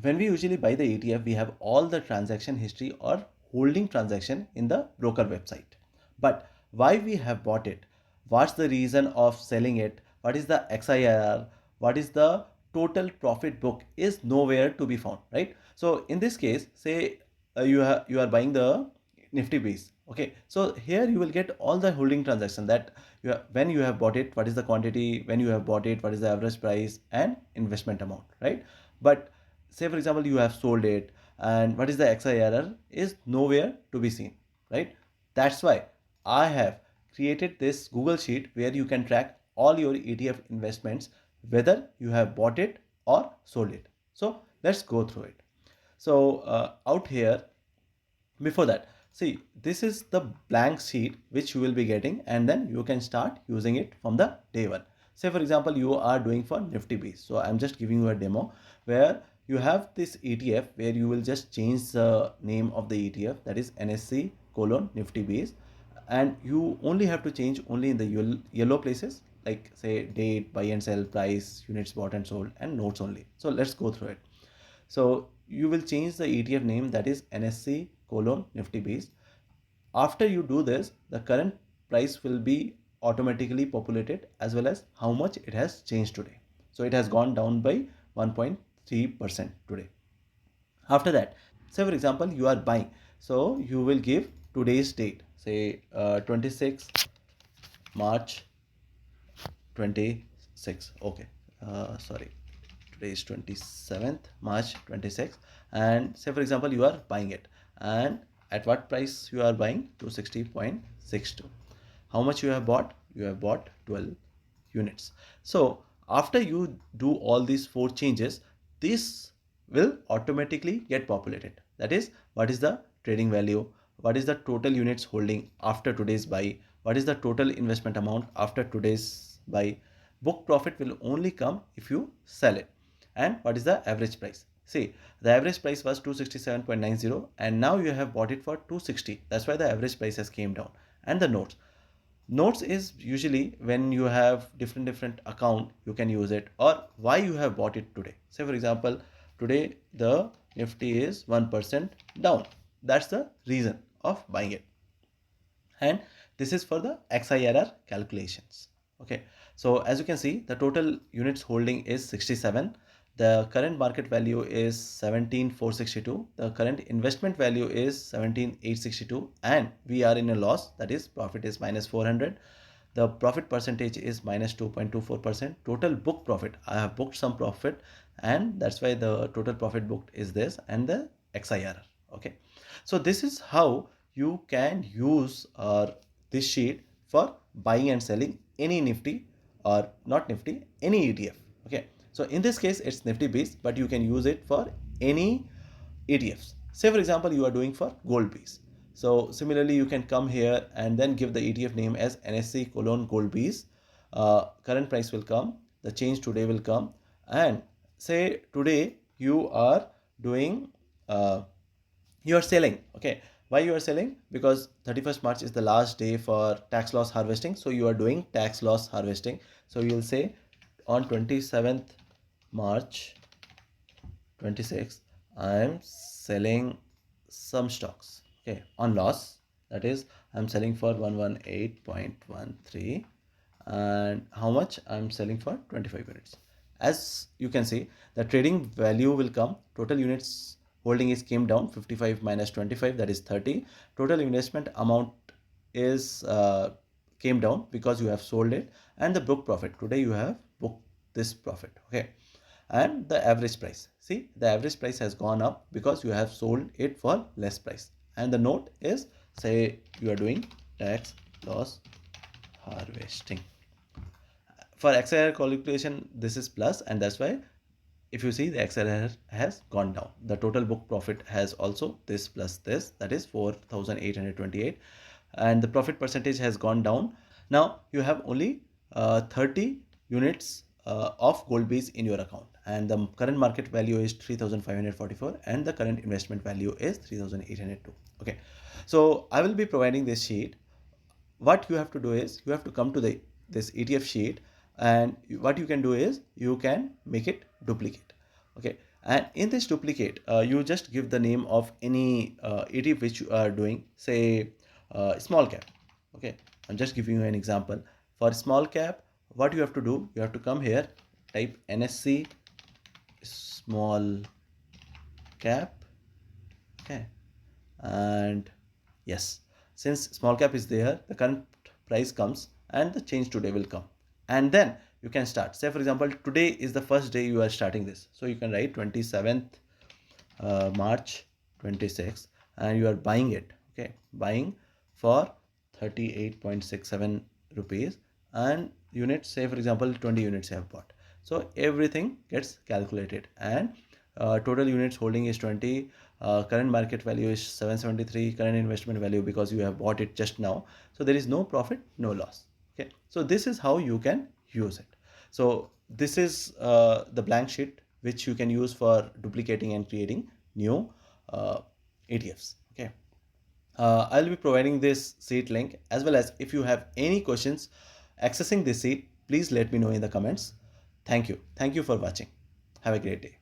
when we usually buy the ETF, we have all the transaction history or holding transaction in the broker website. But why we have bought it? What's the reason of selling it? What is the XIRR? What is the total profit book is nowhere to be found, right? So in this case, say you are buying the Nifty base. Okay, so here you will get all the holding transaction that when you have bought it, what is the quantity, when you have bought it, what is the average price and investment amount, right? But say for example you have sold it, and what is the XIRR is nowhere to be seen, right? That's why I have created this Google sheet where you can track all your ETF investments, whether you have bought it or sold it. So let's go through it. So out here, before that, see, this is the blank sheet which you will be getting, and then you can start using it from the day one. Say for example you are doing for Nifty base, so I'm just giving you a demo where you have this ETF where you will just change the name of the ETF, that is NSC colon Nifty base, and you only have to change only in the yellow places, like say date, buy and sell, price, units bought and sold, and notes only. So let's go through it. So you will change the ETF name, that is NSC colon Nifty base. After you do this, the current price will be automatically populated as well as how much it has changed today. So it has gone down by 1.3% today. After that, say for example you are buying, so you will give today's date, say 26 March 26. Okay, sorry, today is 27th March 26, and say for example you are buying it, and at what price you are buying? 260.62. How much you have bought? You have bought 12 units. So after you do all these four changes, this will automatically get populated. That is, what is the trading value, what is the total units holding after today's buy, what is the total investment amount after today's buy. Book profit will only come if you sell it. And what is the average price? See, the average price was 267.90, and now you have bought it for 260. That's why the average price has came down. And the notes is usually when you have different account, you can use it, or why you have bought it today. Say for example today the Nifty is 1% down. That's the reason of buying it. And this is for the XIRR calculations. Okay, so as you can see, the total units holding is 67. The current market value is 17,462. The current investment value is 17,862, and we are in a loss, that is profit is minus 400. The profit percentage is minus 2.24%. Total book profit, I have booked some profit, and that's why the total profit booked is this, and the XIRR. Okay, so this is how you can use this sheet for buying and selling any Nifty, or not Nifty, any ETF. Okay, so in this case it's Nifty base, but you can use it for any ETFs. Say for example you are doing for gold base, so similarly you can come here and then give the ETF name as NSC colon gold base. Current price will come, the change today will come, and say today you are doing you are selling. Okay, why you are selling? Because 31st March is the last day for tax loss harvesting, so you are doing tax loss harvesting. So you will say on 27th March 26 I am selling some stocks, okay, on loss. That is, I'm selling for 118.13, and how much I'm selling for 25 units. As you can see, the trading value will come, total units holding is came down, 55 minus 25, that is 30. Total investment amount is came down because you have sold it, and the book profit, today you have booked this profit. Okay, and the average price, see, the average price has gone up because you have sold it for less price. And the note is, say you are doing tax loss harvesting. For XIR calculation this is plus, and that's why if you see the XIR has gone down, the total book profit has also this plus this, that is 4,828, and the profit percentage has gone down. Now you have only 30 units of gold base in your account, and the current market value is 3,544, and the current investment value is 3,802. Okay, so I will be providing this sheet. What you have to do is you have to come to this ETF sheet, and what you can do is you can make it duplicate. Okay, And in this duplicate, you just give the name of any ETF which you are doing, say small cap. Okay, I'm just giving you an example. For small cap, what you have to do, you have to come here, type NSC small cap. Okay, and yes, since small cap is there, the current price comes and the change today will come, and then you can start. Say for example, today is the first day you are starting this, so you can write 27th March 26, and you are buying it. Okay, buying for 38.67 rupees, and units, say for example 20 units you have bought, so everything gets calculated, and total units holding is 20. Current market value is 773, current investment value, because you have bought it just now, so there is no profit, no loss. Okay, so this is how you can use it. So this is the blank sheet which you can use for duplicating and creating new uh, ETFs. Okay, I'll be providing this sheet link, as well as if you have any questions accessing this sheet, please let me know in the comments. Thank you for watching. Have a great day.